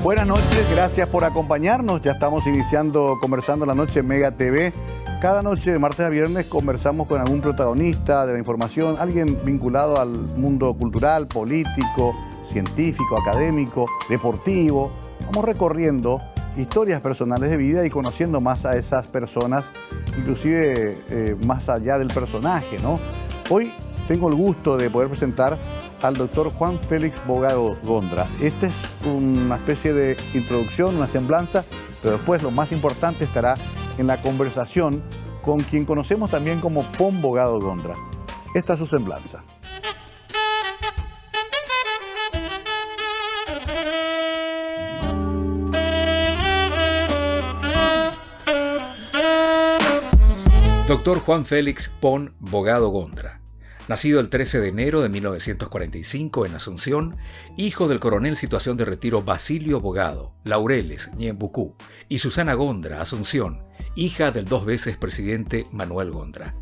Buenas noches, gracias por acompañarnos. Ya estamos iniciando Conversando la Noche en Mega TV. Cada noche, de martes a viernes, conversamos con algún protagonista de la información, alguien vinculado al mundo cultural, político, científico, académico, deportivo. Vamos recorriendo historias personales de vida y conociendo más a esas personas, inclusive más allá del personaje, ¿no? Hoy tengo el gusto de poder presentar al doctor Juan Félix Bogado Gondra. Esta es una especie de introducción, una semblanza, pero después lo más importante estará en la conversación con quien conocemos también como Pon Bogado Gondra. Esta es su semblanza. Doctor Juan Félix Pon Bogado Gondra. Nacido el 13 de enero de 1945 en Asunción, hijo del coronel situación de retiro Basilio Bogado, Laureles, Ñembucú, y Susana Gondra, Asunción, hija del 2 veces presidente Manuel Gondra.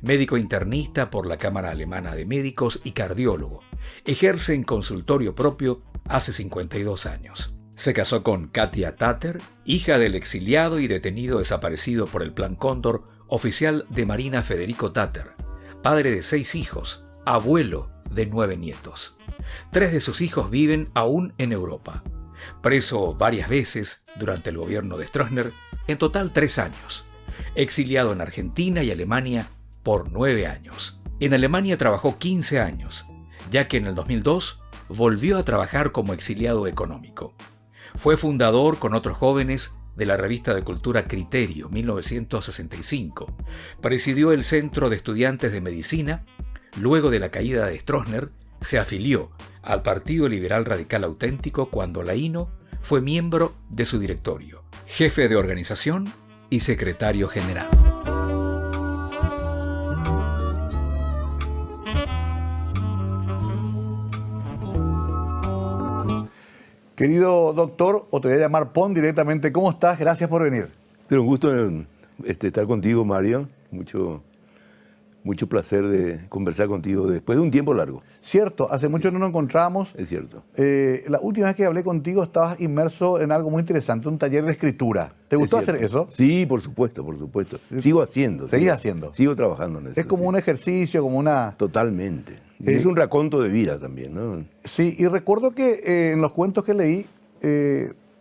Médico internista por la Cámara Alemana de Médicos y cardiólogo. Ejerce en consultorio propio hace 52 años. Se casó con Katia Tatter, hija del exiliado y detenido desaparecido por el Plan Cóndor, oficial de Marina Federico Tatter. Padre de 6 hijos, abuelo de 9 nietos. 3 de sus hijos viven aún en Europa. Preso varias veces durante el gobierno de Stroessner, en total 3 años. Exiliado en Argentina y Alemania por 9 años. En Alemania trabajó 15 años, ya que en el 2002 volvió a trabajar como exiliado económico. Fue fundador con otros jóvenes de la revista de cultura Criterio, 1965. Presidió el Centro de Estudiantes de Medicina. Luego de la caída de Stroessner, se afilió al Partido Liberal Radical Auténtico cuando Laíno fue miembro de su directorio, jefe de organización y secretario general. Querido doctor, o te voy a llamar Pon directamente, ¿cómo estás? Gracias por venir. Pero un gusto estar contigo, Mario. Mucho placer de conversar contigo después de un tiempo largo. Cierto, hace mucho no nos encontramos. Es cierto. La última vez que hablé contigo estabas inmerso en algo muy interesante, un taller de escritura. ¿Te gustó hacer eso? Sí, por supuesto. Sigo haciendo. ¿Seguís haciendo? Sigo trabajando en eso. Es como un ejercicio, como una... Totalmente. Es un raconto de vida también, ¿no? Sí, y recuerdo que en los cuentos que leí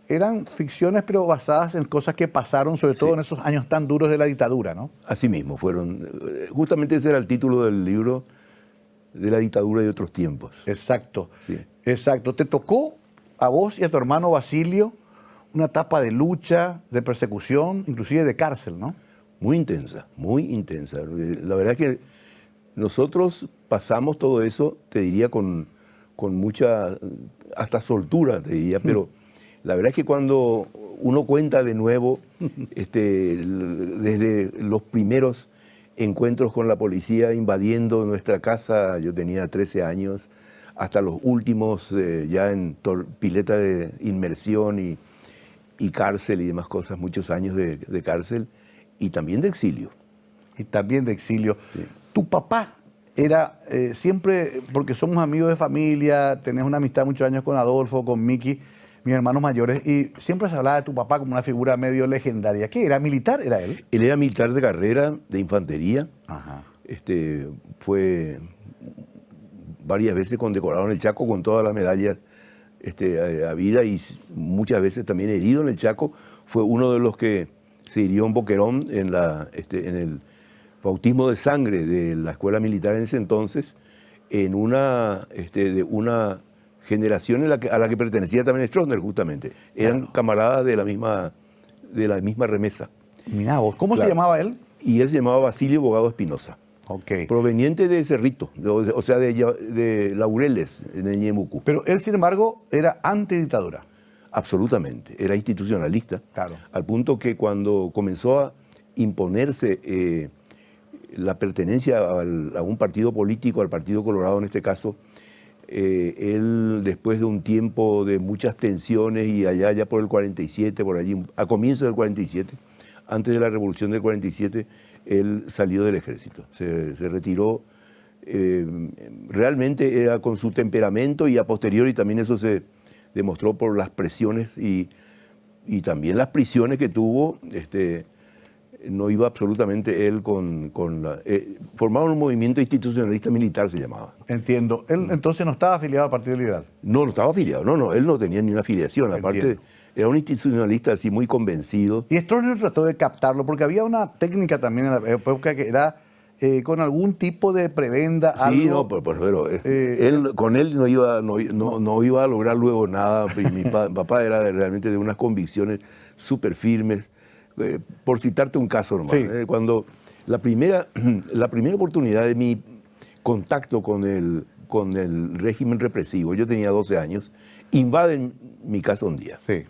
eran ficciones, pero basadas en cosas que pasaron, sobre todo en esos años tan duros de la dictadura, ¿no? Así mismo fueron. Justamente ese era el título del libro, de la dictadura y otros tiempos. Exacto. Sí. Exacto. Te tocó a vos y a tu hermano Basilio una etapa de lucha, de persecución, inclusive de cárcel, ¿no? Muy intensa, muy intensa. La verdad es que nosotros pasamos todo eso, te diría, con mucha, hasta soltura, te diría, pero la verdad es que cuando uno cuenta de nuevo, desde los primeros encuentros con la policía invadiendo nuestra casa, yo tenía 13 años, hasta los últimos ya en pileta de inmersión y cárcel y demás cosas, muchos años de cárcel y también de exilio. Y también de exilio. Sí. Tu papá era siempre, porque somos amigos de familia, tenés una amistad muchos años con Adolfo, con Miki, mis hermanos mayores, y siempre se hablaba de tu papá como una figura medio legendaria. ¿Qué era? ¿Militar era él? Él era militar de carrera, de infantería. Ajá. Fue varias veces condecorado en el Chaco con todas las medallas a vida y muchas veces también herido en el Chaco. Fue uno de los que se hirió en Boquerón en el bautismo de sangre de la escuela militar en ese entonces, en de una generación a la que pertenecía también Stroessner, justamente. Eran Claro. camaradas de la misma remesa. Mirá vos, ¿cómo Claro. se llamaba él? Y él se llamaba Basilio Bogado Espinosa, Ok. proveniente de Cerrito, o sea, de Laureles, en el Ñembucú. Pero él, sin embargo, era antidictadura. Absolutamente, era institucionalista, Claro. al punto que cuando comenzó a imponerse la pertenencia a un partido político, al Partido Colorado en este caso, él después de un tiempo de muchas tensiones y allá ya por el 47, por allí, a comienzos del 47, antes de la revolución del 47, él salió del ejército, se retiró. Realmente era con su temperamento y a posteriori también eso se demostró por las presiones y también las prisiones que tuvo, no iba absolutamente él formaban un movimiento institucionalista militar, se llamaba. Entiendo. Él entonces no estaba afiliado al Partido Liberal. No estaba afiliado, no, él no tenía ni una afiliación, aparte Entiendo. era un institucionalista así muy convencido. Y Stroessner trató de captarlo, porque había una técnica también en la época que era con algún tipo de prebenda, Sí, algo. no, pero con él no iba a lograr luego nada. Y mi papá era realmente de unas convicciones súper firmes. Por citarte un caso nomás, Sí. Cuando la primera oportunidad de mi contacto con el régimen represivo, yo tenía 12 años, invaden mi casa un día. Sí.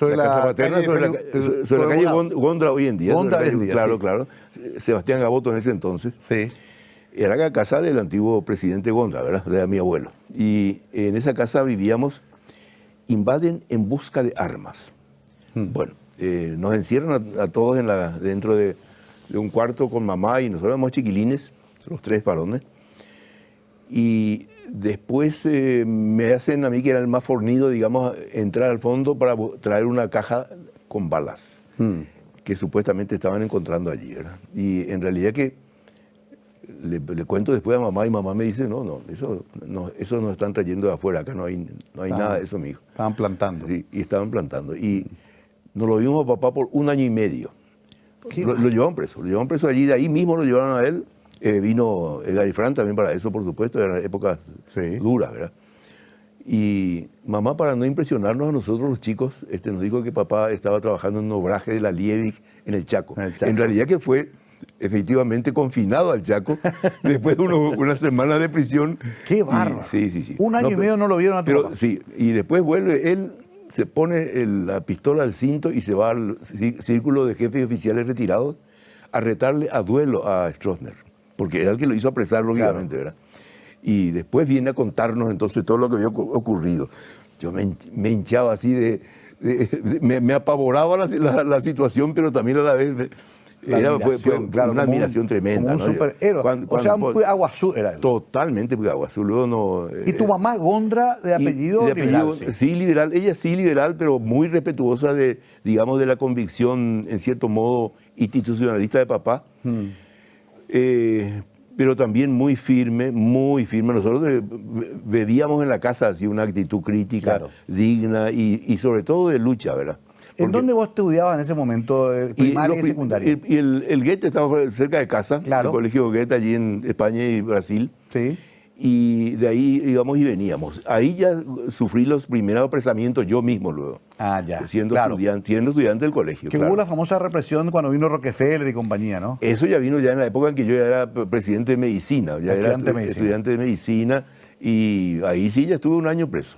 La casa paterna, sobre la calle Gondra hoy en día. Gondra hoy en día, claro, sí. claro. Sebastián Gaboto en ese entonces. Sí. Era la casa del antiguo presidente Gondra, ¿verdad? De mi abuelo. Y en esa casa vivíamos, invaden en busca de armas. Bueno, nos encierran a todos dentro de un cuarto con mamá y nosotros éramos chiquilines, los 3 varones. Y después me hacen a mí, que era el más fornido, digamos, entrar al fondo para traer una caja con balas que supuestamente estaban encontrando allí, ¿verdad? Y en realidad que le cuento después a mamá y mamá me dice, eso nos están trayendo de afuera, acá no hay nada de eso, mijo. Estaban plantando. Sí, y estaban plantando. Y nos lo vimos a papá por 1 año y medio. Lo llevaron preso allí, de ahí mismo lo llevaron a él. Vino Edgar Ifrán también para eso, por supuesto, eran épocas duras, ¿verdad? Y mamá, para no impresionarnos a nosotros los chicos, nos dijo que papá estaba trabajando en un obraje de la Liebig en el Chaco. En realidad que fue efectivamente confinado al Chaco después de una semana de prisión. ¡Qué bárbaro! Sí. 1 año y medio no lo vieron a tu papá. Sí, y después vuelve él, se pone la pistola al cinto y se va al círculo de jefes y oficiales retirados a retarle a duelo a Stroessner, porque era el que lo hizo apresar, lógicamente, ¿verdad? Y después viene a contarnos entonces todo lo que había ocurrido. Yo me hinchaba así me apavoraba la situación, pero también a la vez fue una admiración tremenda. Como un superhéroe. O sea, un Puyaguazú era él. Totalmente Puyaguazú. Luego no. ¿Y tu mamá Gondra de apellido liberal? Sí, liberal. Ella sí liberal, pero muy respetuosa de la convicción, en cierto modo, institucionalista de papá. Pero también muy firme, muy firme. Nosotros bebíamos en la casa así una actitud crítica, digna y sobre todo de lucha, ¿verdad? ¿En dónde vos estudiabas en ese momento, primaria y secundaria? Y el Goethe estaba cerca de casa, Claro. el colegio Goethe allí en España y Brasil. Sí. Y de ahí íbamos y veníamos. Ahí ya sufrí los primeros apresamientos yo mismo luego. Ah, ya. Siendo claro. estudiante del colegio. Que claro. hubo la famosa represión cuando vino Rockefeller y compañía, ¿no? Eso ya vino ya en la época en que yo ya era presidente de medicina, ya era estudiante de medicina, y ahí sí ya estuve 1 año preso.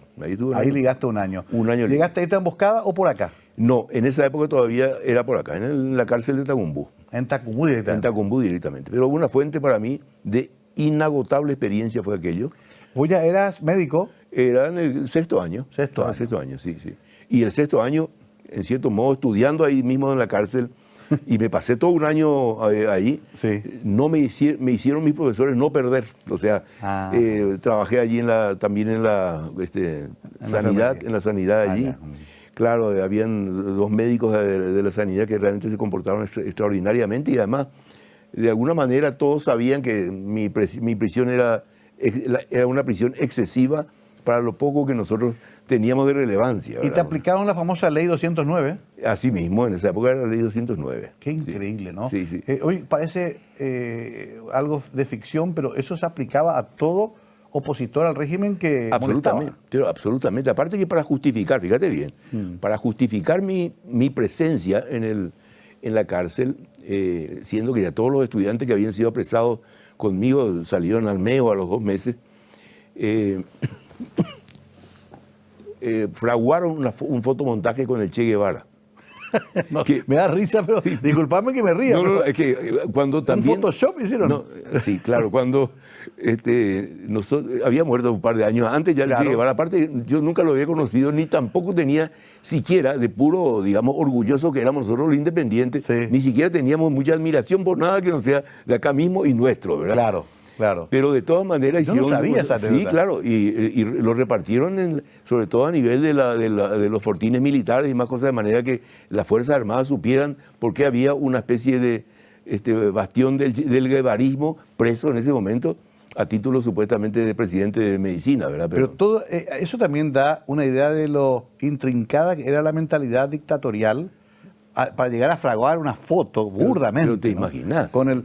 Ahí ligaste 1 año. 1 año. ¿Llegaste a esta emboscada o por acá? No, en esa época todavía era por acá, en la cárcel de Tacumbú. En Tacumbú directamente. En Tacumbú directamente. Pero una fuente para mí de inagotable experiencia fue aquello. ¿Vos ya eras médico? Era en el 6º año. Sexto año. 6º año, sí. Y el 6º año, en cierto modo, estudiando ahí mismo en la cárcel, y me pasé todo 1 año ahí, Sí. no me hicieron mis profesores no perder. O sea, trabajé allí también en la sanidad, en la sanidad allí. Ya. Claro, habían 2 médicos de la sanidad que realmente se comportaron extraordinariamente, y además, de alguna manera, todos sabían que mi prisión era una prisión excesiva para lo poco que nosotros teníamos de relevancia. Y te ¿verdad? aplicaron la famosa ley 209. Así mismo, en esa época era la ley 209. Qué increíble, ¿no? Sí. Hoy parece algo de ficción, pero eso se aplicaba a todo opositor al régimen que Absolutamente, pero absolutamente. Aparte que para justificar, fíjate bien, para justificar mi presencia en la cárcel, siendo que ya todos los estudiantes que habían sido apresados conmigo salieron al meo a los 2 meses, fraguaron un fotomontaje con el Che Guevara. No, me da risa, pero disculpame que me ría. No, es que cuando también... ¿Un Photoshop hicieron? No, sí, claro, cuando había muerto un par de años antes ya el Che Guevara. Aparte, yo nunca lo había conocido, ni tampoco tenía siquiera, de puro, digamos, orgulloso que éramos nosotros los independientes, ni siquiera teníamos mucha admiración por nada que no sea de acá mismo y nuestro, ¿verdad? Claro. Claro. Pero de todas maneras Yo no hicieron... sabía esa Sí, anécdota. claro, y lo repartieron sobre todo a nivel de los fortines militares y más cosas, de manera que las Fuerzas Armadas supieran por qué había una especie de bastión del guevarismo preso en ese momento a título supuestamente de presidente de medicina, ¿verdad? Pero todo eso también da una idea de lo intrincada que era la mentalidad dictatorial para llegar a fraguar una foto burdamente. Pero te ¿no? imaginás. Con el,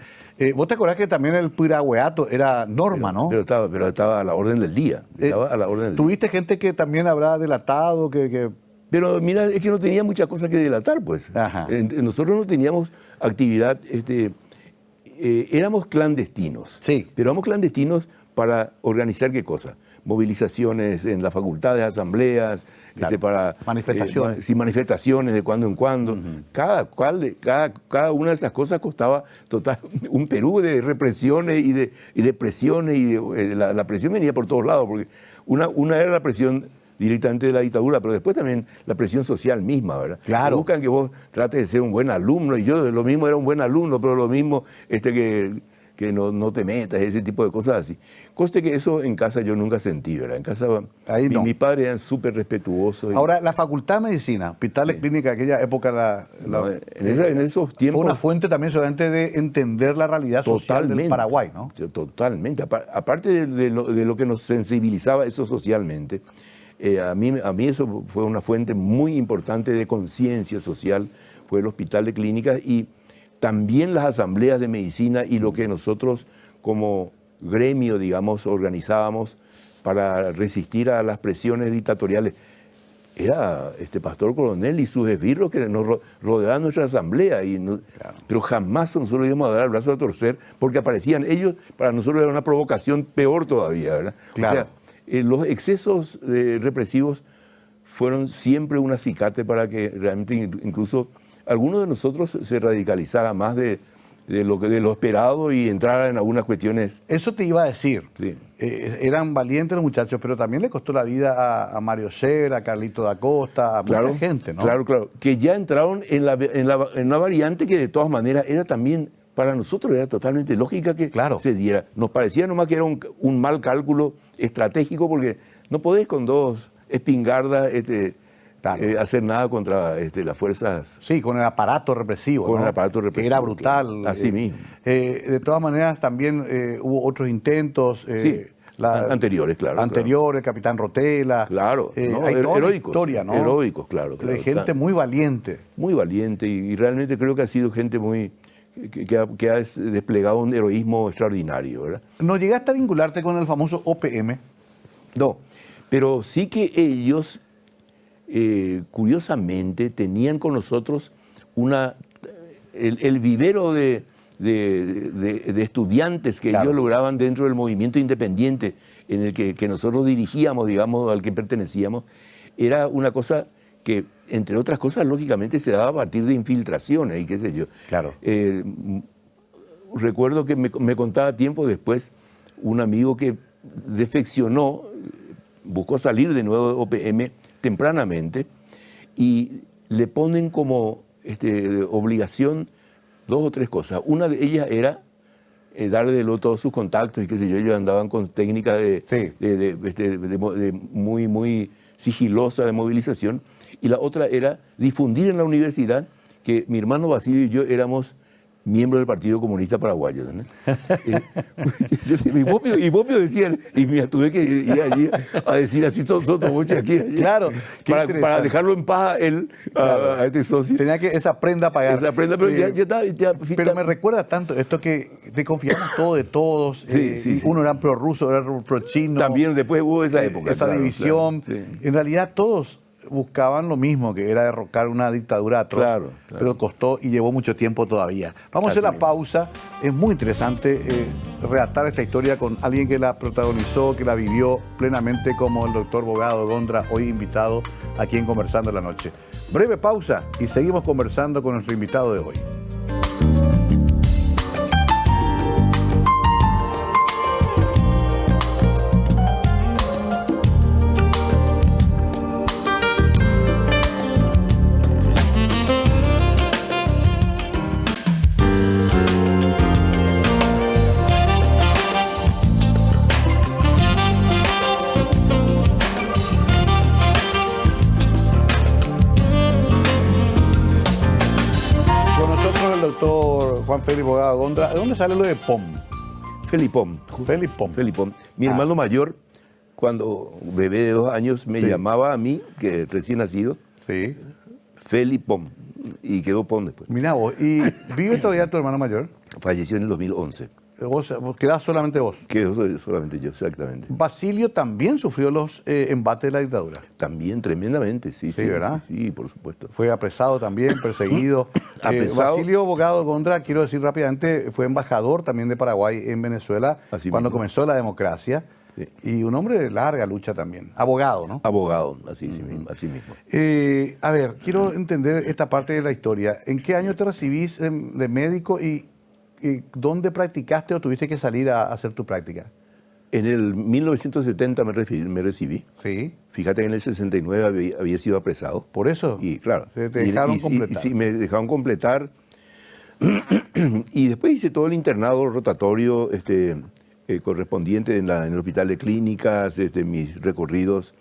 vos te acordás que también el pirahueato era norma, ¿no? Pero estaba a la orden del día. Estaba a la orden del día. ¿Tuviste gente que también habrá delatado, que Pero mira, es que no tenía muchas cosas que delatar, pues. Ajá. Nosotros no teníamos actividad, éramos clandestinos. Sí. Pero éramos clandestinos para organizar qué cosa. Movilizaciones en las facultades, asambleas, Claro. para Manifestaciones. sí, manifestaciones de cuando en cuando. Cada una de esas cosas costaba un Perú de represiones y de presiones, y la presión venía por todos lados, porque una era la presión directamente de la dictadura, pero después también la presión social misma, ¿verdad? Claro. Buscan que vos trates de ser un buen alumno, y yo lo mismo era un buen alumno, pero lo mismo que no te metas, ese tipo de cosas así. Coste que eso en casa yo nunca sentí, ¿verdad? En casa Ahí no. mis padres eran súper respetuosos. Ahora, la Facultad de Medicina, hospitales clínicas, aquella época, en esos tiempos... fue una fuente también solamente de entender la realidad social del Paraguay, ¿no? Totalmente. Aparte de lo que nos sensibilizaba eso socialmente, a mí eso fue una fuente muy importante de conciencia social, fue el hospital de clínicas y también las asambleas de medicina y lo que nosotros como gremio, digamos, organizábamos para resistir a las presiones dictatoriales. Era Pastor Coronel y sus esbirros que nos rodeaban nuestra asamblea, Claro. pero jamás nosotros íbamos a dar el brazo a torcer porque aparecían ellos, para nosotros era una provocación peor todavía, ¿verdad? Claro. O sea, los excesos represivos fueron siempre un acicate para que realmente incluso algunos de nosotros se radicalizara más de lo esperado y entrara en algunas cuestiones. Eso te iba a decir. Sí. Eran valientes los muchachos, pero también le costó la vida a Mario Ser, a Carlito da Costa, a mucha gente, ¿no? Claro, que ya entraron en una variante que de todas maneras era también, para nosotros era totalmente lógica que se diera. Nos parecía nomás que era un mal cálculo estratégico porque no podés con dos espingardas hacer nada contra las fuerzas. Sí, con el aparato represivo. Con ¿no? el aparato represivo. Que era brutal. Así mismo. De todas maneras, también hubo otros intentos. Anteriores, claro. Anteriores, Capitán Rotela. Claro. Hay toda una heroicos. historia, ¿no? Heroicos, claro. De gente muy valiente. Muy valiente y realmente creo que ha sido gente que ha desplegado un heroísmo extraordinario, ¿verdad? ¿No llegaste a vincularte con el famoso OPM? No, pero sí que ellos, curiosamente, tenían con nosotros el vivero de estudiantes que ellos lograban dentro del movimiento independiente en el que nosotros dirigíamos, digamos, al que pertenecíamos. Era una cosa que, entre otras cosas, lógicamente se daba a partir de infiltraciones y qué sé yo. Claro. Recuerdo que me contaba tiempo después un amigo que defeccionó, buscó salir de nuevo de OPM tempranamente y le ponen como obligación 2 o 3 cosas. Una de ellas era darle todos sus contactos y qué sé yo. Ellos andaban con técnicas muy, muy sigilosa de movilización. Y la otra era difundir en la universidad que mi hermano Basilio y yo éramos miembros del Partido Comunista Paraguayo, ¿no? y vos me decían, y me tuve que ir allí a decir así nosotros muchos aquí. Claro. Para dejarlo en paz a este socio. Tenía que esa prenda pagar. Esa prenda, pero pero me recuerda tanto esto que te confiamos todo de todos. Sí. Uno era prorruso, era pro-chino. También después hubo esa época. Esa división. Claro, sí. En realidad todos buscaban lo mismo, que era derrocar una dictadura atroz, claro. Pero costó y llevó mucho tiempo todavía. Vamos a hacer la pausa. Es muy interesante relatar esta historia con alguien que la protagonizó, que la vivió plenamente, como el doctor Bogado Gondra, hoy invitado aquí en Conversando en la Noche. Breve pausa y seguimos conversando con nuestro invitado de hoy. Juan Félix Bogado Gondra. ¿De dónde sale lo de POM? Felipón. Felipón. Felipón. Mi hermano mayor, cuando bebé de 2 años, me llamaba a mí, que recién nacido, Sí. Felipón. Y quedó Pon después. Mira vos, ¿y vive todavía tu hermano mayor? Falleció en el 2011. Vos quedás solamente vos. Quedó solamente yo, exactamente. Basilio también sufrió los embates de la dictadura. También tremendamente, sí. Sí, ¿verdad? Sí, por supuesto. Fue apresado también, perseguido. Apresado. Basilio Bogado Gondra, quiero decir rápidamente, fue embajador también de Paraguay en Venezuela Así cuando mismo. comenzó la democracia. Sí. Y un hombre de larga lucha también. Abogado, ¿no? Abogado, así mismo. Así mismo. A ver, quiero entender esta parte de la historia. ¿En qué año te recibís de médico y dónde practicaste o tuviste que salir a hacer tu práctica? En el 1970 me recibí. Sí. Fíjate que en el 69 había sido apresado. ¿Por eso? Y claro. Te dejaron completar. Sí, me dejaron completar. Y después hice todo el internado rotatorio correspondiente en el hospital de clínicas. Mis recorridos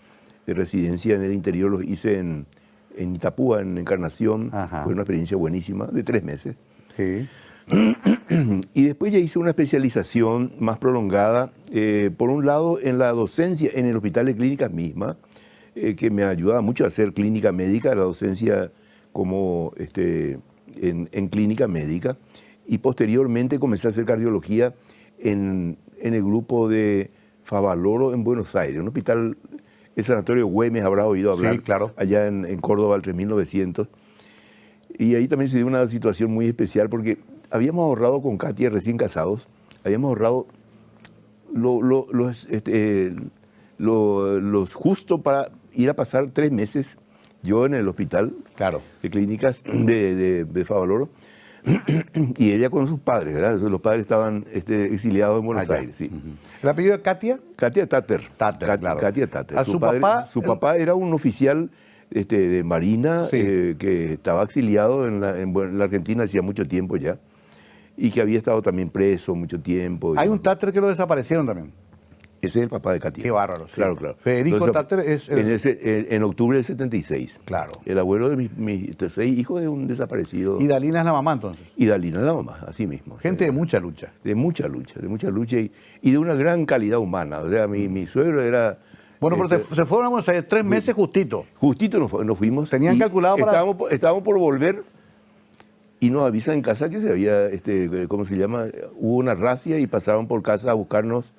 de residencia en el interior los hice en Itapúa, en Encarnación. Ajá. Fue una experiencia buenísima, de 3 meses. Sí. Y después ya hice una especialización más prolongada, por un lado en la docencia en el hospital de clínicas misma, que me ayudaba mucho a hacer clínica médica, la docencia como en clínica médica, y posteriormente comencé a hacer cardiología en el grupo de Favaloro en Buenos Aires, un hospital, el sanatorio Güemes, habrá oído hablar, Sí, claro. allá en Córdoba, al 3900. Y ahí también se dio una situación muy especial porque habíamos ahorrado con Katia, recién casados, habíamos ahorrado los justo para ir a pasar 3 meses yo en el hospital Claro. de clínicas de Favaloro y ella con sus padres, ¿verdad? Los padres estaban exiliados en Buenos Allá. Aires, sí. ¿El apellido de Katia? Katia Tatter. Tatter, claro. Katia Tatter. ¿A su papá? Su papá era un oficial de Marina, Sí. que estaba exiliado en la Argentina hacía mucho tiempo ya y que había estado también preso mucho tiempo. Hay un Tatter que lo desaparecieron también. Ese es el papá de Katia. Qué bárbaro. Sí. Claro, claro. Federico Entonces, Tatter es en octubre del 76. Claro. El abuelo de mis 6 hijos es un desaparecido. Y Dalina es la mamá entonces. Y Dalina es la mamá, así mismo. Gente de mucha lucha. De mucha lucha y de una gran calidad humana. O sea, mi suegro era... Bueno, pero se fueron a Buenos Aires 3 meses justito. Justito nos fuimos. Tenían y calculado para- Estábamos por volver y nos avisan en casa que se había, ¿cómo se llama? Hubo una racia y pasaron por casa a buscarnos.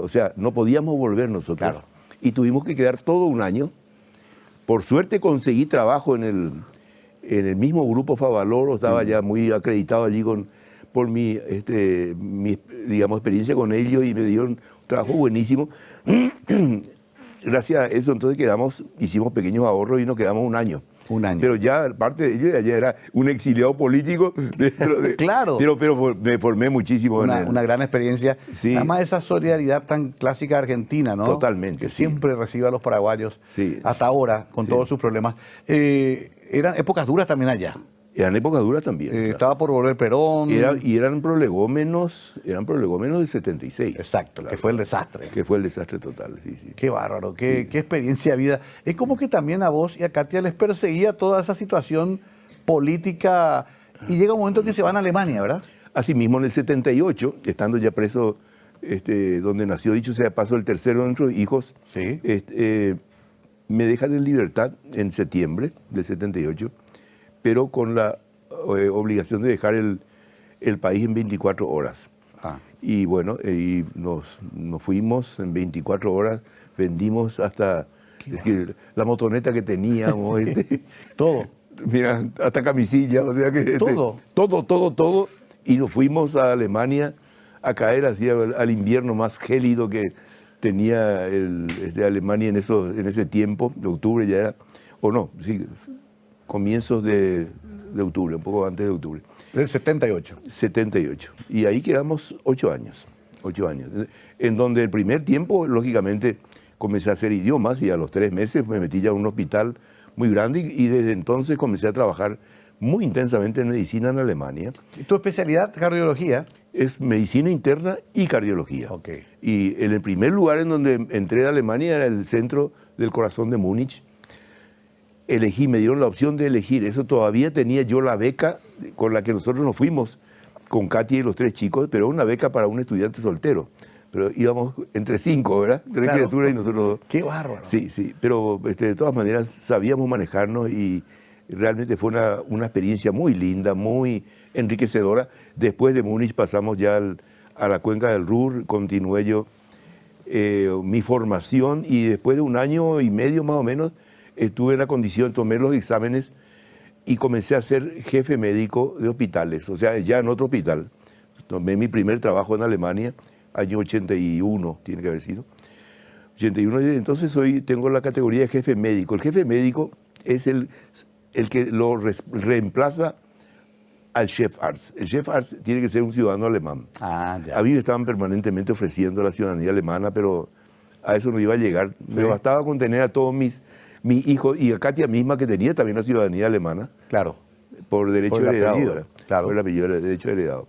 O sea, no podíamos volver nosotros. Claro. Y tuvimos que quedar todo un año. Por suerte conseguí trabajo en el mismo grupo Favaloro. Estaba ya muy acreditado allí por mi digamos, experiencia con ellos y me dieron un trabajo buenísimo. Gracias a eso entonces hicimos pequeños ahorros y nos quedamos un año. Un año. Pero ya parte de ello ya era un exiliado político dentro de... Claro. Pero me formé muchísimo. Una gran experiencia. Sí. Además, esa solidaridad tan clásica argentina, ¿no? Totalmente, Que sí. siempre recibe a los paraguayos, Sí. hasta ahora, con todos sus problemas. Eran épocas duras también allá. Eran épocas duras también. Claro. Estaba por volver Perón. Eran prolegómenos del 76. Exacto, Claro. que fue el desastre. Que fue el desastre total, sí. Qué bárbaro, qué experiencia de vida. Es como que también a vos y a Katia les perseguía toda esa situación política y llega un momento que se van a Alemania, ¿verdad? Asimismo, en el 78, estando ya preso, donde nació, dicho sea de paso, el tercero de nuestros hijos, Sí. me dejan en libertad en septiembre del 78, pero con la obligación de dejar el país en 24 horas. Ah, Y bueno, y nos fuimos en 24 horas, vendimos hasta la motoneta que teníamos, todo. mira, hasta camisilla, o sea que... Todo. Todo. Y nos fuimos a Alemania a caer así al invierno más gélido que tenía Alemania en ese tiempo, de octubre ya era, o no, sí, comienzos de octubre, un poco antes de octubre. Del 78. 78. Y ahí quedamos 8 años. 8 años. En donde el primer tiempo, lógicamente, comencé a hacer idiomas y a los 3 meses me metí ya a un hospital muy grande y desde entonces comencé a trabajar muy intensamente en medicina en Alemania. ¿Y tu especialidad, cardiología? Es medicina interna y cardiología. Ok. Y en el primer lugar en donde entré a Alemania era el centro del corazón de Múnich. elegí, me dieron la opción de elegir. Eso todavía tenía yo la beca con la que nosotros nos fuimos, con Katy y los 3 chicos, pero una beca para un estudiante soltero. Pero íbamos entre 5, ¿verdad? 3 criaturas y nosotros 2. ¡Qué bárbaro! Sí, sí, pero de todas maneras sabíamos manejarnos y realmente fue una experiencia muy linda, muy enriquecedora. Después de Múnich pasamos ya a la cuenca del Ruhr, continué yo mi formación y después de 1 año y medio más o menos estuve en la condición, tomé los exámenes y comencé a ser jefe médico de hospitales, o sea, ya en otro hospital. Tomé mi primer trabajo en Alemania, año 81, tiene que haber sido. 81, y entonces tengo la categoría de jefe médico. El jefe médico es el que lo reemplaza al Chefarzt. El Chefarzt tiene que ser un ciudadano alemán. Ah, ya. A mí me estaban permanentemente ofreciendo la ciudadanía alemana, pero a eso no iba a llegar. Me bastaba con tener a todos mis hijos y a Katia misma, que tenía también la ciudadanía alemana. Claro. Por derecho Por el heredado. apellido, claro. Por el apellido, el derecho heredado.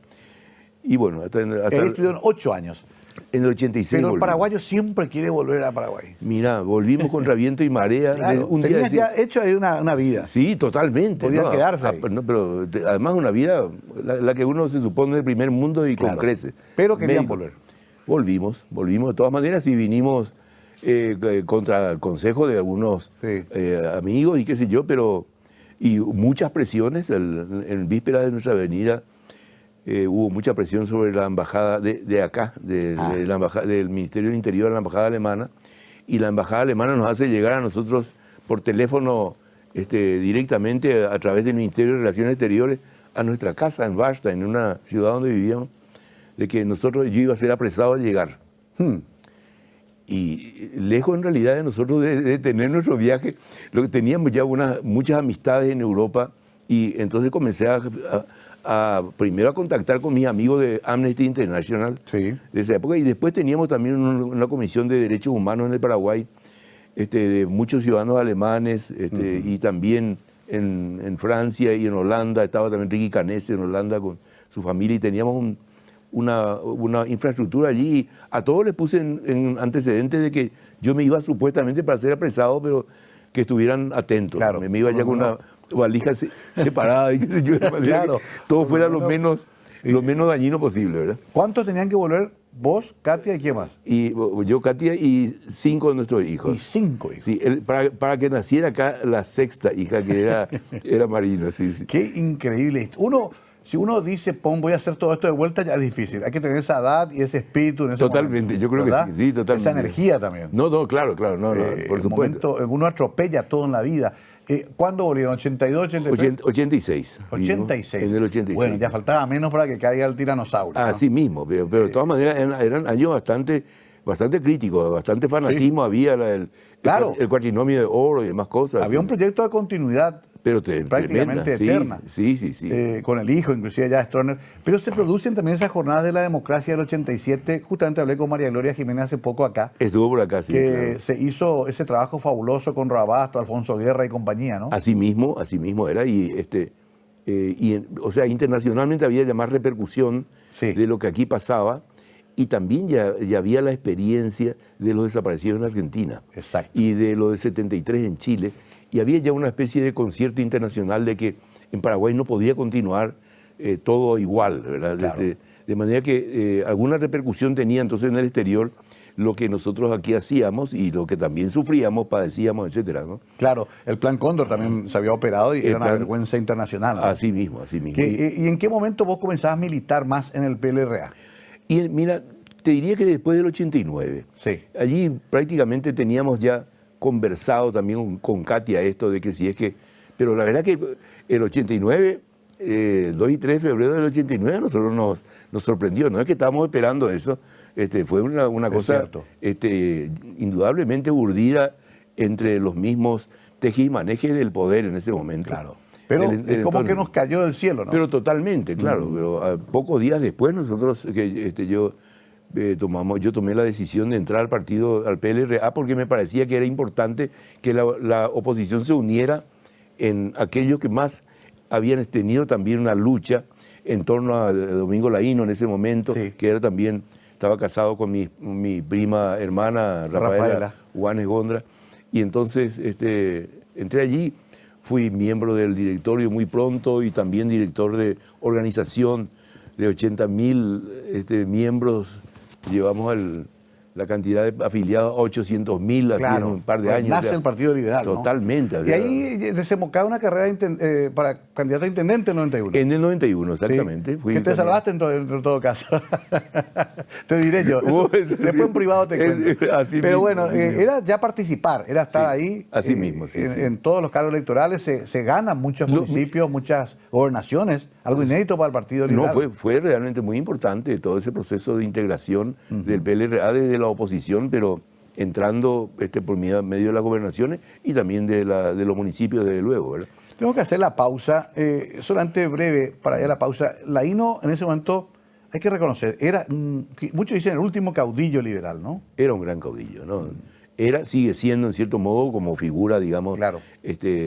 Y bueno, hasta Él estudió 8 años. en el 86 Pero el volvimos. paraguayo siempre quiere volver a Paraguay. Mira, volvimos contra viento y marea. Claro, Un día tenías decía- ya hecho ahí una vida. Sí, totalmente. Podían quedarse ahí. Pero además una vida, la que uno se supone del primer mundo y Claro. crece. Pero querían volver. Volvimos de todas maneras y vinimos contra el consejo de algunos Sí. amigos y qué sé yo, y muchas presiones. En víspera de nuestra venida hubo mucha presión sobre la embajada de acá, de la del Ministerio del Interior, la embajada alemana, y la embajada alemana nos hace llegar a nosotros por teléfono directamente a través del Ministerio de Relaciones Exteriores a nuestra casa en Warstein, en una ciudad donde vivíamos, de que yo iba a ser apresado al llegar. Y lejos en realidad de nosotros de tener nuestro viaje, lo que teníamos ya muchas amistades en Europa, y entonces comencé primero a contactar con mis amigos de Amnesty International Sí. de esa época, y después teníamos también una comisión de derechos humanos en el Paraguay, de muchos ciudadanos alemanes, y también en Francia y en Holanda. Estaba también Ricky Canese en Holanda con su familia, y teníamos una infraestructura allí. A todos les puse en antecedentes de que yo me iba supuestamente para ser apresado, pero que estuvieran atentos. Claro. Me iba ya con una valija separada y qué sé yo, de manera Claro. que todo fuera lo menos dañino posible, ¿verdad? ¿Cuántos tenían que volver? ¿Vos, Katia y quién más? Y yo, Katia, y 5 de nuestros hijos. Y 5 hijos. Sí, para que naciera acá la 6ª hija, que era Marina, sí, sí. Qué increíble. Si uno dice, voy a hacer todo esto de vuelta, ya es difícil. Hay que tener esa edad y ese espíritu en ese Totalmente, momento, yo creo ¿verdad? que sí, totalmente. Esa energía también. No, claro, no, por El supuesto. momento, uno atropella todo en la vida. ¿Cuándo volvieron? ¿82, 83? 86. 86. En el 86. Bueno, ya faltaba menos para que caiga el tiranosaurio. ¿no? Así mismo, pero de todas maneras eran años bastante críticos, bastante fanatismo había, Claro. el cuatrinomio de oro y demás cosas. Había un proyecto de continuidad pero prácticamente tremenda, eterna. Sí. Con el hijo, inclusive ya Stroessner. Pero se producen también esas jornadas de la democracia del 87. Justamente hablé con María Gloria Jiménez hace poco acá. Estuvo por acá, sí. Que Claro. se hizo ese trabajo fabuloso con Rabasto, Alfonso Guerra y compañía, ¿no? Así mismo era, o sea, internacionalmente había ya más repercusión Sí. de lo que aquí pasaba, y también ya había la experiencia de los desaparecidos en Argentina. Exacto. Y de lo de 73 en Chile, y había ya una especie de concierto internacional de que en Paraguay no podía continuar todo igual, ¿verdad? Claro. De manera que alguna repercusión tenía entonces en el exterior lo que nosotros aquí hacíamos y lo que también sufríamos, padecíamos, etcétera, ¿no? Claro, el Plan Cóndor también se había operado y El era una plan- vergüenza internacional, ¿no? Así mismo. ¿Y en qué momento vos comenzabas a militar más en el PLRA? Y mira, te diría que después del 89. Sí. Allí prácticamente teníamos ya conversado también con Katia esto de que si es que... Pero la verdad que el 89, 2 y 3 de febrero del 89 a nosotros nos sorprendió. No es que estábamos esperando eso. Fue una Es cosa cierto. indudablemente urdida entre los mismos tejimanejes del poder en ese momento. Claro. Pero es como entorno. que nos cayó del cielo, ¿no? Pero totalmente, claro. Pero a pocos días después nosotros, yo tomé la decisión de entrar al partido, al PLRA, porque me parecía que era importante que la oposición se uniera en aquellos que más habían tenido también una lucha en torno a Domingo Laíno en ese momento, Sí. que estaba casado con mi prima hermana Rafaela Rafaela. Juanes Gondra, y entonces entré allí fui miembro del directorio muy pronto y también director de organización de 80.000 miembros. Llevamos la cantidad de afiliados a 800.000 así en un par de años. Nace el Partido Liberal, ¿no? Totalmente. Y ahí desembocaba una carrera para candidato a intendente en el 91. En el 91, exactamente. Sí. Que te salvaste en todo caso. Te diré yo. Después en privado te cuento. Pero bueno, era ya participar, era estar ahí. Así mismo, sí. En todos los cargos electorales se ganan muchos municipios, muchas gobernaciones, algo inédito para el Partido Liberal. No, fue realmente muy importante todo ese proceso de integración del PLRA desde la oposición, pero entrando por medio de las gobernaciones y también de los municipios, desde luego, ¿verdad? Tengo que hacer la pausa, solamente breve para ir a la pausa. Laíno en ese momento, hay que reconocer, era, muchos dicen, el último caudillo liberal, ¿no? Era un gran caudillo, ¿no? Sigue siendo en cierto modo como figura, digamos, claro,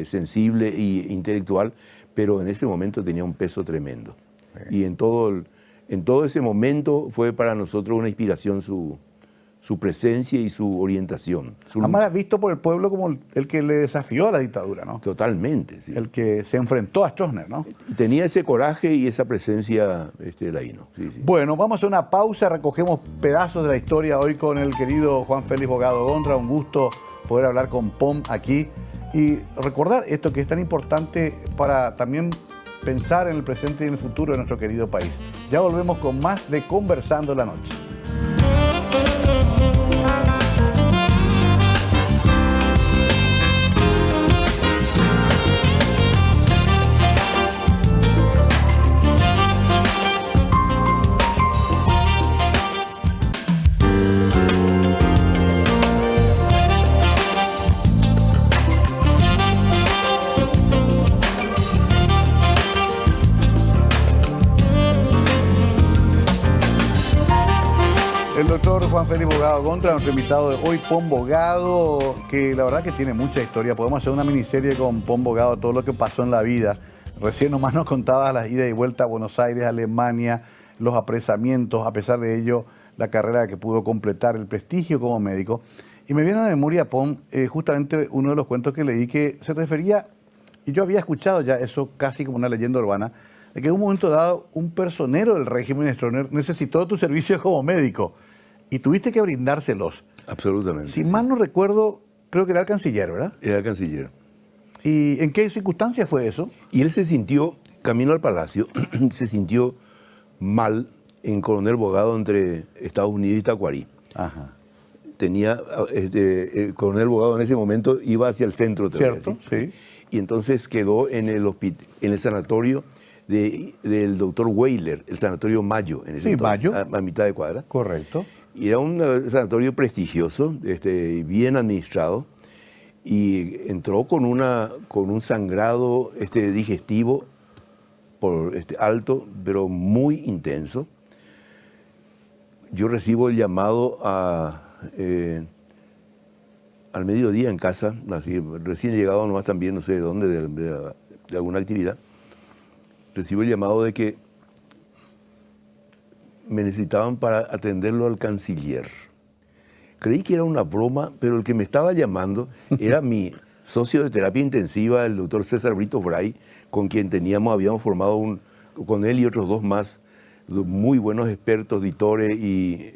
sensible e intelectual, pero en ese momento tenía un peso tremendo. Sí. Y en todo ese momento fue para nosotros una inspiración su presencia y su orientación. Además, era visto por el pueblo como el que le desafió a la dictadura, ¿no? Totalmente, sí. El que se enfrentó a Stroessner, ¿no? Tenía ese coraje y esa presencia laíno. Sí, sí. Bueno, vamos a hacer una pausa, recogemos pedazos de la historia hoy con el querido Juan Félix Bogado Gondra. Un gusto poder hablar con POM aquí y recordar esto que es tan importante para también pensar en el presente y en el futuro de nuestro querido país. Ya volvemos con más de Conversando la Noche. El doctor Juan Félix Bogado Gondra, nuestro invitado de hoy, POM Bogado, que la verdad que tiene mucha historia. Podemos hacer una miniserie con POM Bogado, todo lo que pasó en la vida. Recién nomás nos contaba las idas y vueltas a Buenos Aires, Alemania, los apresamientos, a pesar de ello, la carrera que pudo completar, el prestigio como médico. Y me viene a la memoria, POM, justamente uno de los cuentos que leí que se refería, y yo había escuchado ya eso casi como una leyenda urbana, de que en un momento dado un personero del régimen Stroessner necesitó tu servicio como médico. Y tuviste que brindárselos. Absolutamente. Si mal no recuerdo, creo que era el canciller, ¿verdad? Era el canciller. ¿Y en qué circunstancias fue eso? Y él se sintió, camino al palacio, se sintió mal en Coronel Bogado entre Estados Unidos y Tacuarí. Ajá. Tenía, el Coronel Bogado en ese momento iba hacia el centro. Cierto, sí. Y entonces quedó en el sanatorio del doctor Weiler, el sanatorio Mayo, en ese entonces, Mayo. A mitad de cuadra. Correcto. Y era un sanatorio prestigioso, bien administrado, y entró con un sangrado digestivo alto, pero muy intenso. Yo recibo el llamado al mediodía en casa, así, recién llegado nomás también, no sé de dónde, de alguna actividad. Recibo el llamado de que me necesitaban para atenderlo al canciller. Creí que era una broma, pero el que me estaba llamando era mi socio de terapia intensiva, el doctor César Brito Bray, con quien habíamos formado con él y otros dos más, muy buenos expertos, Ditore y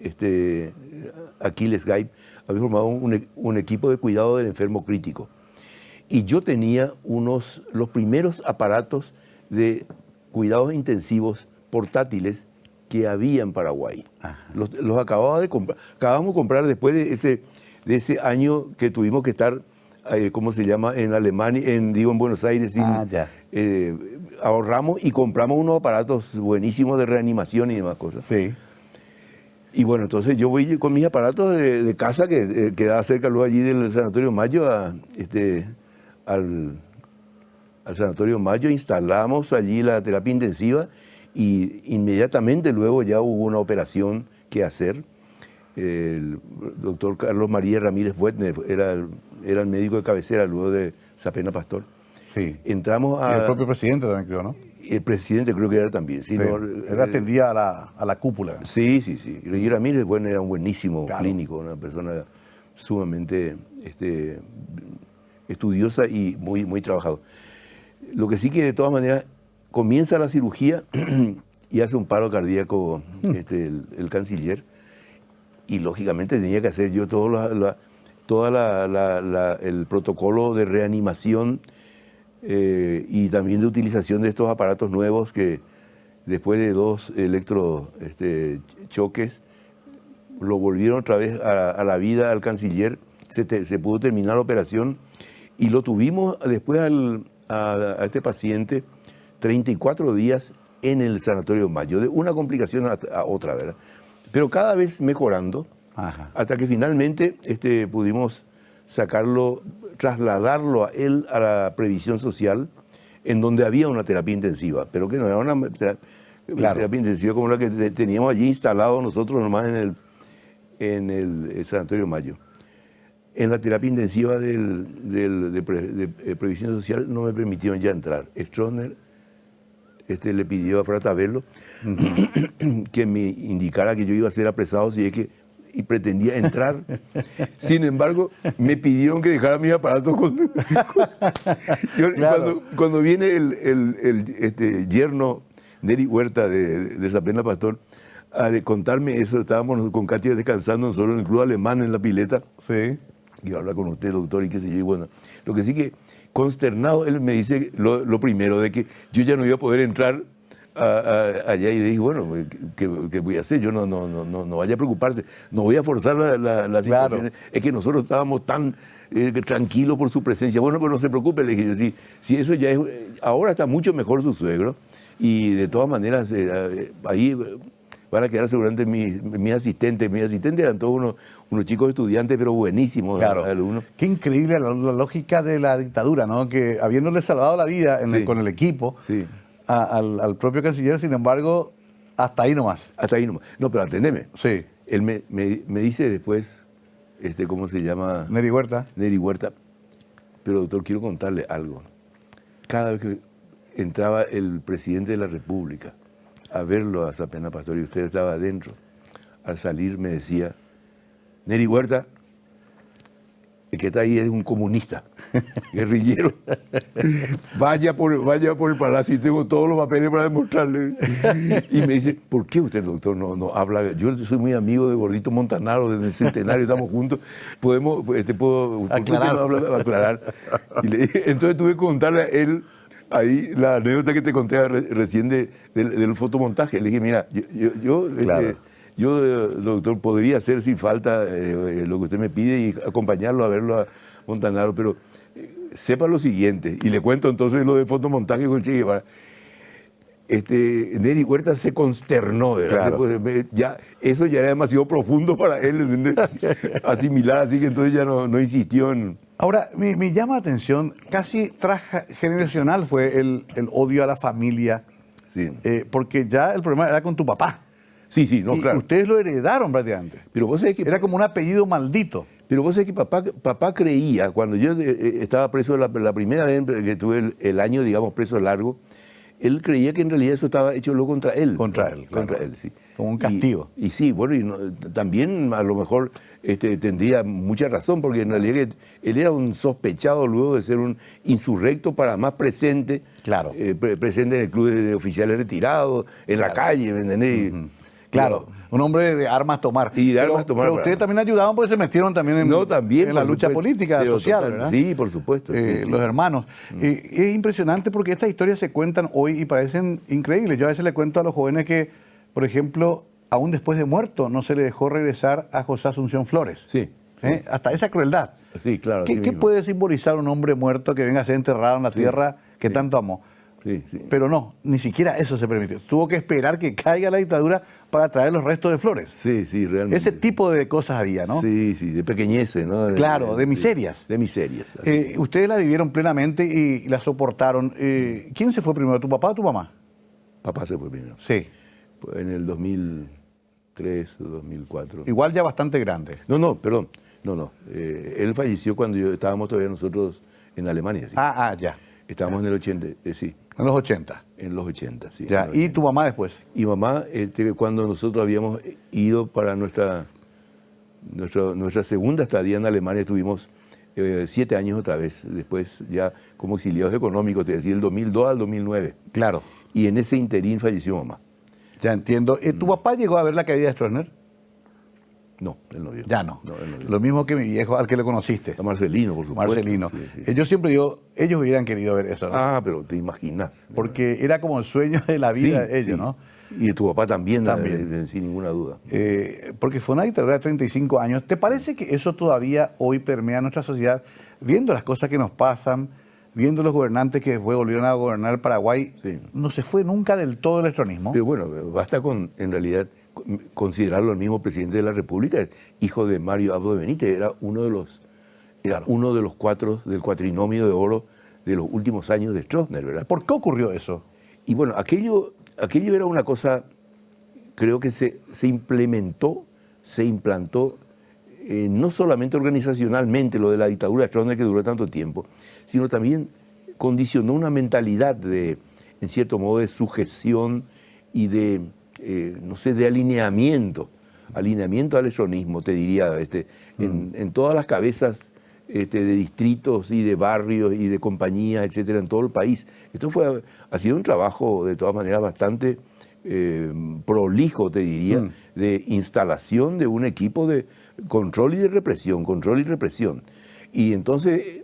Aquiles Gaib, habíamos formado un equipo de cuidado del enfermo crítico. Y yo tenía los primeros aparatos de cuidados intensivos portátiles que había en Paraguay. Los acababa de comprar. Acabamos de comprar después de ese año que tuvimos que estar, ¿cómo se llama?, en Alemania, en Buenos Aires. Ahorramos y compramos unos aparatos buenísimos de reanimación y demás cosas. Sí. Y bueno, entonces yo voy con mis aparatos de casa, que quedaba cerca luego allí del Sanatorio Mayo, al Sanatorio Mayo, instalamos allí la terapia intensiva y inmediatamente luego ya hubo una operación que hacer. El doctor Carlos María Ramírez Buetner era el médico de cabecera luego de Sapena Pastor. Sí. Entramos y el propio presidente también creo, ¿no? El presidente creo que era también. Sí, no, él atendía a la cúpula. Sí. Y Ramírez Buetner era un buenísimo clínico, una persona sumamente estudiosa y muy trabajador. Lo que sí que de todas maneras comienza la cirugía y hace un paro cardíaco el canciller, y lógicamente tenía que hacer yo todo el protocolo de reanimación y también de utilización de estos aparatos nuevos que después de 2 choques lo volvieron otra vez a la vida al canciller. Se pudo terminar la operación y lo tuvimos después a este paciente 34 días en el Sanatorio Mayo, de una complicación a otra, ¿verdad? Pero cada vez mejorando, hasta que finalmente pudimos sacarlo, trasladarlo a él a la previsión social, en donde había una terapia intensiva, pero que no era una terapia intensiva como la que teníamos allí instalado nosotros nomás en el Sanatorio Mayo. En la terapia intensiva de previsión social no me permitieron ya entrar. Stroessner le pidió a Fratabello que me indicara que yo iba a ser apresado si es que y pretendía entrar. Sin embargo, me pidieron que dejara mis aparatos cuando viene el yerno Neri Huerta de Sapena Pastor a contarme eso. Estábamos con Katia descansando nosotros en el club alemán en la pileta. Sí. Y habla con usted, doctor, y qué sé yo. Y bueno, lo que sí que consternado, él me dice lo primero, de que yo ya no iba a poder entrar allá, y le dije, bueno, ¿qué voy a hacer? Yo no vaya a preocuparse, no voy a forzar la situación. Claro. Es que nosotros estábamos tan tranquilos por su presencia. Bueno, pues no se preocupe, le dije, si eso ya es... Ahora está mucho mejor su suegro, y de todas maneras, ahí van a quedar seguramente mis asistentes. Mis asistentes eran todos unos chicos estudiantes, pero buenísimos, claro, alumnos. Qué increíble la lógica de la dictadura, ¿no? Que habiéndole salvado la vida con el equipo al propio canciller, sin embargo, hasta ahí nomás. Hasta ahí nomás. No, pero atendeme. Sí. Él me dice después, ¿cómo se llama? Neri Huerta. Neri Huerta. Pero doctor, quiero contarle algo. Cada vez que entraba el presidente de la República a verlo a Sapena Pastor y usted estaba adentro, al salir me decía, Neri Huerta, el que está ahí es un comunista, guerrillero. Vaya por el palacio y tengo todos los papeles para demostrarle. Y me dice, ¿por qué usted, doctor, no habla? Yo soy muy amigo de Gordito Montanaro, desde el Centenario, estamos juntos. ¿Puedo aclarar? Y le dije, entonces tuve que contarle a él ahí la anécdota que te conté recién del fotomontaje. Le dije, mira, yo, doctor, podría hacer sin falta lo que usted me pide y acompañarlo a verlo a Montanaro, pero sepa lo siguiente, y le cuento entonces lo del fotomontaje con Che Guevara. Neri Huerta se consternó, ¿verdad? Claro. Eso ya era demasiado profundo para él, ¿entiendes? Asimilar, así que entonces ya no insistió en... Ahora, me llama la atención, casi transgeneracional fue el odio a la familia, porque ya el problema era con tu papá. Sí, claro. Ustedes lo heredaron prácticamente. Pero vos sabés que era como un apellido maldito. Pero vos sabés que papá creía, cuando yo estaba preso la primera vez que tuve el año, digamos, preso largo, él creía que en realidad eso estaba hecho luego contra él. Contra él, sí. Como un castigo. Y sí, bueno, también a lo mejor tendría mucha razón, porque en realidad él era un sospechado luego de ser un insurrecto para más presente. Claro. Presente en el club de oficiales retirados, en la calle, ¿entendés? Claro, un hombre de armas tomar. Y de armas tomar. Pero ustedes también ayudaban porque se metieron también en la lucha política, social, ¿verdad? Sí, por supuesto. Los hermanos. Es impresionante porque estas historias se cuentan hoy y parecen increíbles. Yo a veces le cuento a los jóvenes que, por ejemplo, aún después de muerto, no se le dejó regresar a José Asunción Flores. Sí. Hasta esa crueldad. Sí, claro. ¿Qué puede simbolizar un hombre muerto que venga a ser enterrado en la tierra que tanto amó? Sí. Pero no, ni siquiera eso se permitió. Tuvo que esperar que caiga la dictadura para traer los restos de Flores. Sí, realmente. Ese tipo de cosas había, ¿no? Sí, de pequeñeces, ¿no? Claro, de miserias. De miserias. Ustedes la vivieron plenamente y la soportaron. ¿Quién se fue primero, tu papá o tu mamá? Papá se fue primero. Sí. En el 2003 o 2004. Igual ya bastante grande. No, perdón. No. Él falleció cuando estábamos todavía nosotros en Alemania. ¿Sí? Ya. Estábamos en el 80, sí. En los 80. En los 80, sí. Ya. ¿Y tu mamá después? Y mamá, cuando nosotros habíamos ido para nuestra segunda estadía en Alemania, estuvimos 7 años otra vez, después ya como exiliados económicos, te decía, del 2002 al 2009. Claro. Y en ese interín falleció mamá. Ya entiendo. ¿Tu papá llegó a ver la caída de Stroessner? No, él no vio. Ya no. Él no vio. Lo mismo que mi viejo, al que le conociste. A Marcelino, por supuesto. Marcelino. Sí. Yo siempre digo, ellos hubieran querido ver eso, ¿no? Ah, pero te imaginas. Porque era como el sueño de la vida de ellos, ¿no? Y de tu papá también. También. Sin ninguna duda. Porque fue una dictadura de 35 años. ¿Te parece que eso todavía hoy permea nuestra sociedad? Viendo las cosas que nos pasan, viendo los gobernantes que después volvieron a gobernar Paraguay, Sí. no se fue nunca del todo el estronismo. Pero bueno, basta con, en realidad, considerarlo el mismo presidente de la República, hijo de Mario Abdo de Benítez, era uno de los cuatro del cuatrinomio de oro de los últimos años de Stroessner, ¿verdad? ¿Por qué ocurrió eso? Y bueno, aquello era una cosa, creo que se implementó, se implantó, no solamente organizacionalmente, lo de la dictadura de Stroessner que duró tanto tiempo, sino también condicionó una mentalidad de, en cierto modo, de sujeción y de, no sé, de alineamiento al estronismo, te diría, en todas las cabezas de distritos y de barrios y de compañías, etcétera, en todo el país. Esto ha sido un trabajo, de todas maneras, bastante prolijo, te diría, de instalación de un equipo de control y represión. Y entonces,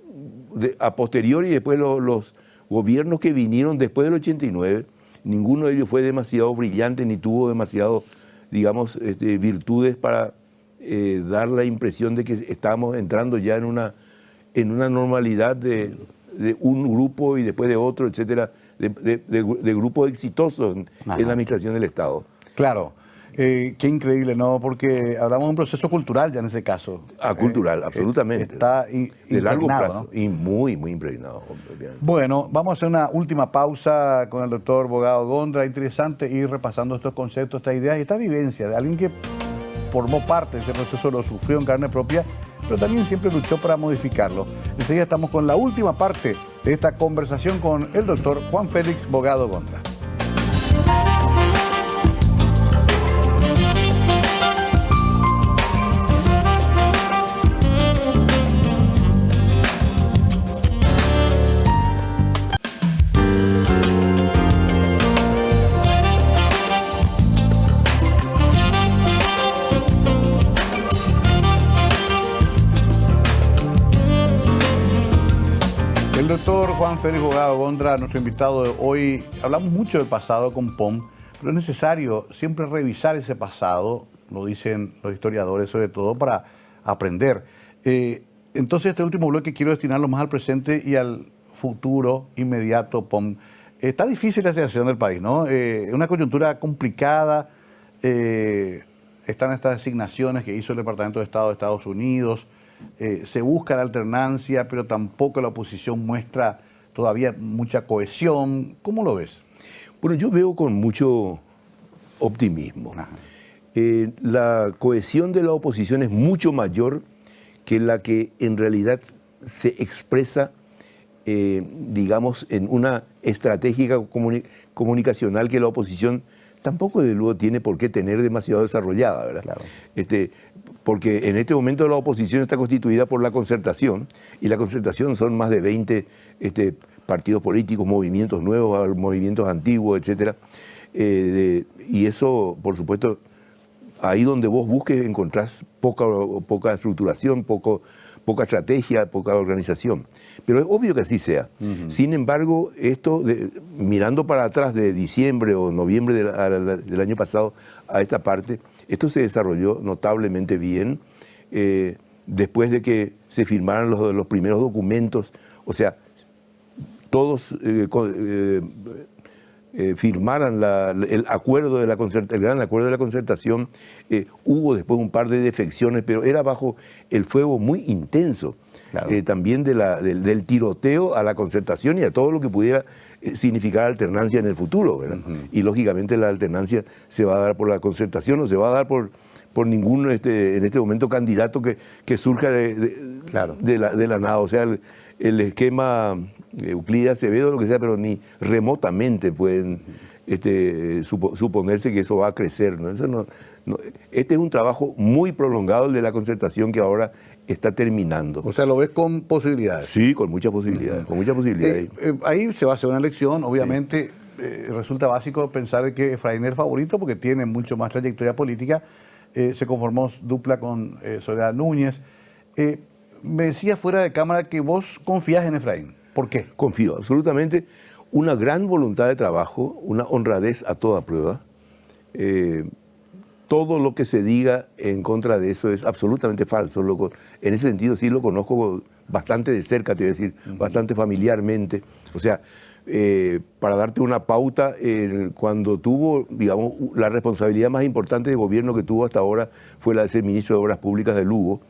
a posteriori, después los gobiernos que vinieron después del 89, ninguno de ellos fue demasiado brillante ni tuvo demasiado, digamos, virtudes para dar la impresión de que estábamos entrando ya en una normalidad de un grupo y después de otro, etcétera, de grupos exitosos en la administración del Estado. Claro. Qué increíble, ¿no? Porque hablamos de un proceso cultural ya en ese caso. Cultural, absolutamente. Está de largo plazo, ¿no? y muy, muy impregnado. Obviamente. Bueno, vamos a hacer una última pausa con el doctor Bogado Gondra. Interesante ir repasando estos conceptos, estas ideas y esta vivencia de alguien que formó parte de ese proceso, lo sufrió en carne propia, pero también siempre luchó para modificarlo. Enseguida estamos con la última parte de esta conversación con el doctor Juan Félix Bogado Gondra. El doctor Juan Félix Bogado Gondra, nuestro invitado de hoy. Hablamos mucho del pasado con POM, pero es necesario siempre revisar ese pasado, lo dicen los historiadores sobre todo, para aprender. Entonces este último bloque quiero destinarlo más al presente y al futuro inmediato, POM. Está difícil la situación del país, ¿no? Una coyuntura complicada, están estas asignaciones que hizo el Departamento de Estado de Estados Unidos. Se busca la alternancia, pero tampoco la oposición muestra todavía mucha cohesión. ¿Cómo lo ves? Bueno, yo veo con mucho optimismo. La cohesión de la oposición es mucho mayor que la que en realidad se expresa, digamos, en una estrategia comunicacional que la oposición tampoco, de luego, tiene por qué tener demasiado desarrollada, ¿verdad? Claro. Porque en este momento la oposición está constituida por la Concertación, y la Concertación son más de 20 partidos políticos, movimientos nuevos, movimientos antiguos, etcétera. Y eso, por supuesto, ahí donde vos busques encontrás poca estructuración, poca estrategia, poca organización. Pero es obvio que así sea. Sin embargo, esto, mirando para atrás de diciembre o noviembre del año pasado a esta parte, esto se desarrolló notablemente bien después de que se firmaran los primeros documentos. O sea, todos firmaran el acuerdo de el gran acuerdo de la concertación. Hubo después un par de defecciones, pero era bajo el fuego muy intenso. Claro. También del tiroteo a la concertación y a todo lo que pudiera significar alternancia en el futuro, ¿verdad? Y lógicamente la alternancia se va a dar por la concertación, o se va a dar por ningún en este momento candidato que surja de la nada. O sea, el esquema Euclides Acevedo, lo que sea, pero ni remotamente pueden suponerse que eso va a crecer, ¿no? Eso Este es un trabajo muy prolongado, el de la concertación, que ahora está terminando. O sea, ¿lo ves con posibilidades? Sí, con muchas posibilidades, con muchas posibilidades. Ahí se va a hacer una elección, obviamente. Resulta básico pensar que Efraín es el favorito porque tiene mucho más trayectoria política. Se conformó dupla con Soledad Núñez. Me decía fuera de cámara que vos confías en Efraín. ¿Por qué? Confío, absolutamente. Una gran voluntad de trabajo, una honradez a toda prueba. Todo lo que se diga en contra de eso es absolutamente falso. En ese sentido sí lo conozco bastante de cerca, te voy a decir, bastante familiarmente. O sea, para darte una pauta, cuando tuvo, digamos, la responsabilidad más importante de gobierno que tuvo hasta ahora fue la de ser ministro de Obras Públicas de Lugo.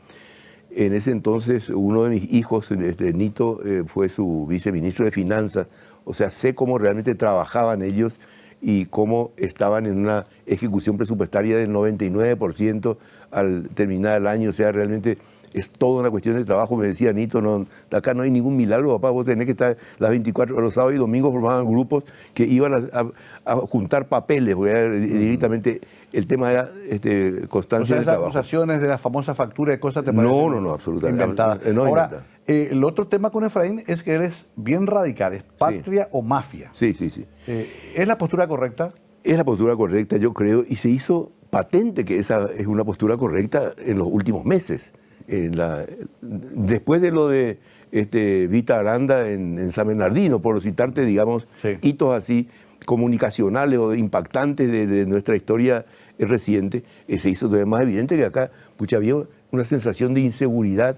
En ese entonces, uno de mis hijos, Nito, fue su viceministro de Finanzas. O sea, sé cómo realmente trabajaban ellos y cómo estaban en una ejecución presupuestaria del 99% al terminar el año. O sea, realmente es toda una cuestión de trabajo. Me decía Nito, no, acá no hay ningún milagro, papá, vos tenés que estar las 24 horas, los sábados y domingos formaban grupos que iban a juntar papeles, porque era directamente el tema era constancia de trabajo. Acusaciones de las famosas facturas de cosas te parecen No, absolutamente. Inventadas. No, ahora, inventadas. El otro tema con Efraín es que él es bien radical, es patria o mafia. Sí. ¿Es la postura correcta? Es la postura correcta, yo creo, y se hizo patente que esa es una postura correcta en los últimos meses. Después de lo de Vita Aranda en San Bernardino, por citarte, digamos, hitos así comunicacionales o impactantes de nuestra historia reciente, se hizo todavía más evidente que acá había una sensación de inseguridad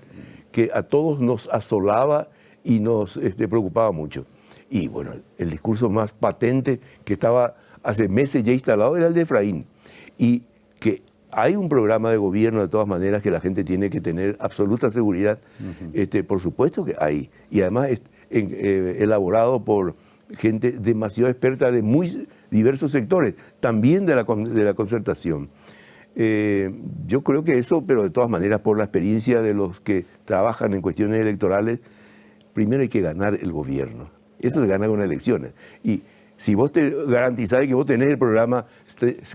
que a todos nos asolaba y nos preocupaba mucho. Y bueno, el discurso más patente que estaba hace meses ya instalado era el de Efraín. Y que hay un programa de gobierno de todas maneras que la gente tiene que tener absoluta seguridad. Por supuesto que hay. Y además elaborado por gente demasiado experta de muy diversos sectores, también de la concertación. Yo creo que eso, pero de todas maneras por la experiencia de los que trabajan en cuestiones electorales, primero hay que ganar el gobierno. Eso se gana con elecciones. Y si vos te garantizás que vos tenés el programa,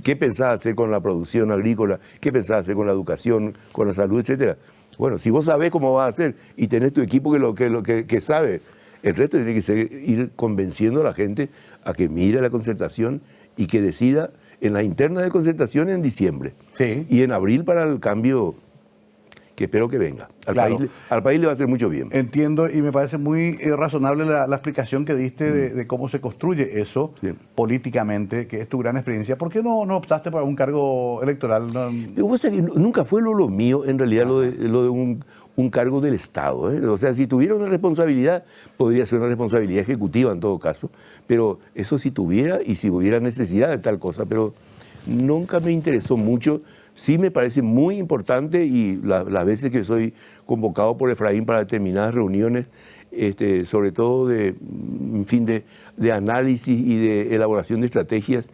¿qué pensás hacer con la producción agrícola? ¿Qué pensás hacer con la educación, con la salud, etcétera? Bueno, si vos sabés cómo vas a hacer y tenés tu equipo que sabe, el resto tiene que ser ir convenciendo a la gente a que mire la concertación y que decida en la interna de concertación en diciembre. Sí. Y en abril para el cambio que espero que venga. Al país le va a hacer mucho bien. Entiendo, y me parece muy razonable la explicación que diste de cómo se construye eso políticamente, que es tu gran experiencia. ¿Por qué no optaste por un cargo electoral? Vos sabés que nunca fue lo mío, en realidad, lo de un cargo del Estado. O sea, si tuviera una responsabilidad, podría ser una responsabilidad ejecutiva en todo caso, pero eso si tuviera y si hubiera necesidad de tal cosa, pero nunca me interesó mucho. Sí me parece muy importante y las veces que soy convocado por Efraín para determinadas reuniones, sobre todo de análisis y de elaboración de estrategias,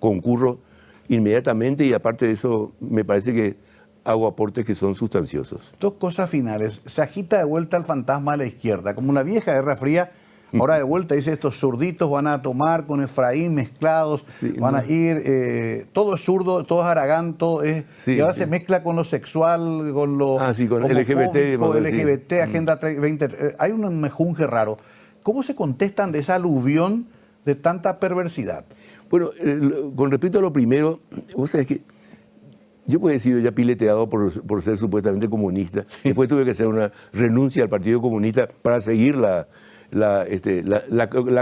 concurro inmediatamente y aparte de eso me parece que hago aportes que son sustanciosos. Dos cosas finales. Se agita de vuelta el fantasma a la izquierda, como una vieja Guerra Fría. Ahora de vuelta dice, estos zurditos van a tomar con Efraín mezclados, van a ir, todo es zurdo, todo es aragán, todo es... y ahora se mezcla con lo sexual, con lo con LGBT, Agenda 20... hay un mejunje raro. ¿Cómo se contestan de esa aluvión de tanta perversidad? Bueno, con respecto a lo primero, vos sabés que yo pues he sido ya pileteado por ser supuestamente comunista. Después tuve que hacer una renuncia al Partido Comunista para seguir la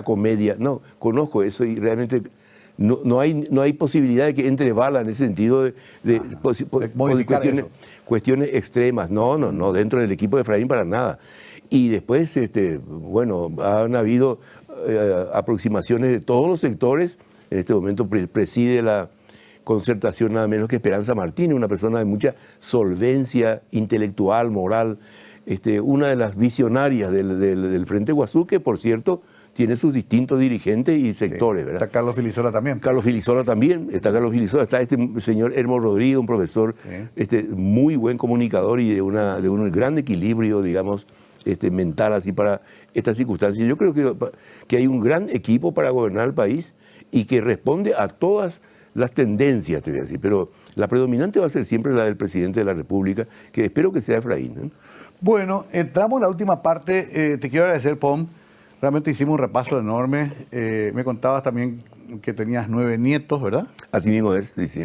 comedia. No, conozco eso y realmente no hay posibilidad de que entre bala en ese sentido de cuestiones extremas. No, dentro del equipo de Efraín para nada. Y después, han habido aproximaciones de todos los sectores. En este momento preside la concertación nada menos que Esperanza Martínez, una persona de mucha solvencia intelectual, moral, una de las visionarias del Frente Guazú, que por cierto tiene sus distintos dirigentes y sectores, ¿verdad? Está Carlos Filisola también. Carlos Filisola también, está este señor Hermo Rodríguez, un profesor muy buen comunicador y de un gran equilibrio, digamos, mental así para estas circunstancias. Yo creo que hay un gran equipo para gobernar el país y que responde a todas las tendencias, te voy a decir, pero la predominante va a ser siempre la del presidente de la República, que espero que sea Efraín, ¿eh? Bueno, entramos en la última parte. Te quiero agradecer, Pom. Realmente hicimos un repaso enorme. Me contabas también que tenías 9 nietos, ¿verdad? Así mismo es, sí, sí.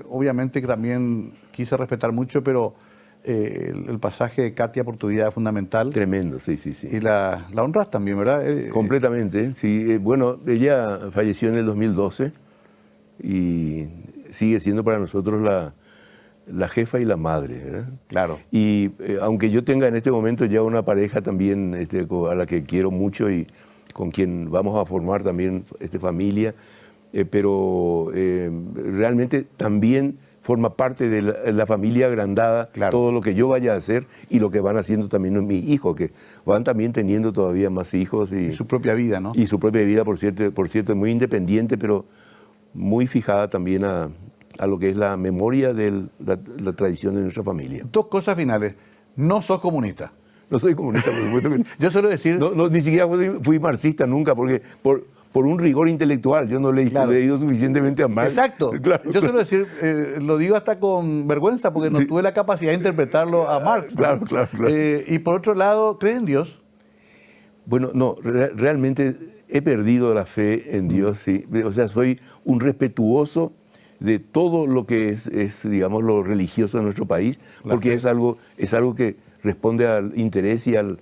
Obviamente que también quise respetar mucho, pero el pasaje de Katia por tu vida es fundamental. Tremendo, sí, sí, sí. Y la honras también, ¿verdad? Completamente, sí. Bueno, ella falleció en el 2012 y sigue siendo para nosotros la jefa y la madre, ¿verdad? Claro. Y aunque yo tenga en este momento ya una pareja también a la que quiero mucho y con quien vamos a formar también familia, pero realmente también forma parte de la familia agrandada, claro, todo lo que yo vaya a hacer y lo que van haciendo también mis hijos, que van también teniendo todavía más hijos. Y su propia vida, ¿no? Y su propia vida, por cierto, muy independiente, pero muy fijada también a lo que es la memoria de la tradición de nuestra familia. 2 cosas finales. No sos comunista. No soy comunista, por supuesto que Yo suelo decir... ni siquiera fui marxista nunca, porque por un rigor intelectual, yo no le he leído suficientemente a Marx. Exacto. Claro, yo suelo decir, lo digo hasta con vergüenza, porque no tuve la capacidad de interpretarlo a Marx, ¿no? Claro. Y por otro lado, ¿crees en Dios? Bueno, no, realmente he perdido la fe en Dios, sí. O sea, soy un respetuoso de todo lo que es digamos, lo religioso en nuestro país, porque es algo que responde al interés y al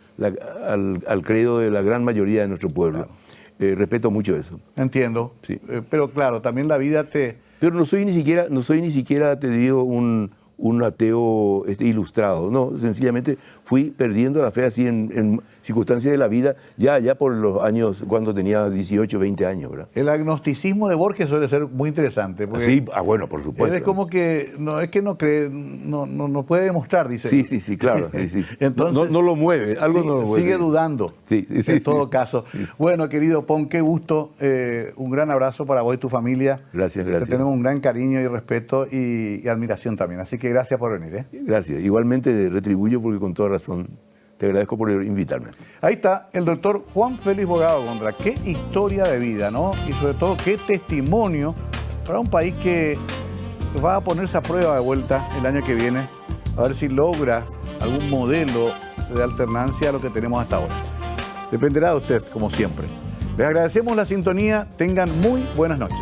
credo de la gran mayoría de nuestro pueblo. Claro. Respeto mucho eso. Entiendo. Sí. Pero claro, también la vida te... Pero no soy ni siquiera, te digo, un ateo ilustrado. No, sencillamente fui perdiendo la fe así en circunstancias de la vida, ya por los años, cuando tenía 18, 20 años, ¿verdad? El agnosticismo de Borges suele ser muy interesante. Sí, bueno, por supuesto. Él es como que, no cree, no puede demostrar, dice. Sí, claro. Sí. Entonces, no lo mueve, algo no lo mueve. Sigue dudando, en todo caso. Sí. Bueno, querido Pon, qué gusto. Un gran abrazo para vos y tu familia. Gracias. Te tenemos un gran cariño y respeto y admiración también. Así que gracias por venir. Gracias. Igualmente retribuyo porque con toda razón te agradezco por invitarme. Ahí está el doctor Juan Félix Bogado Gondra. Qué historia de vida, ¿no? Y sobre todo qué testimonio para un país que va a ponerse a prueba de vuelta el año que viene, a ver si logra algún modelo de alternancia a lo que tenemos hasta ahora. Dependerá de usted, como siempre. Les agradecemos la sintonía. Tengan muy buenas noches.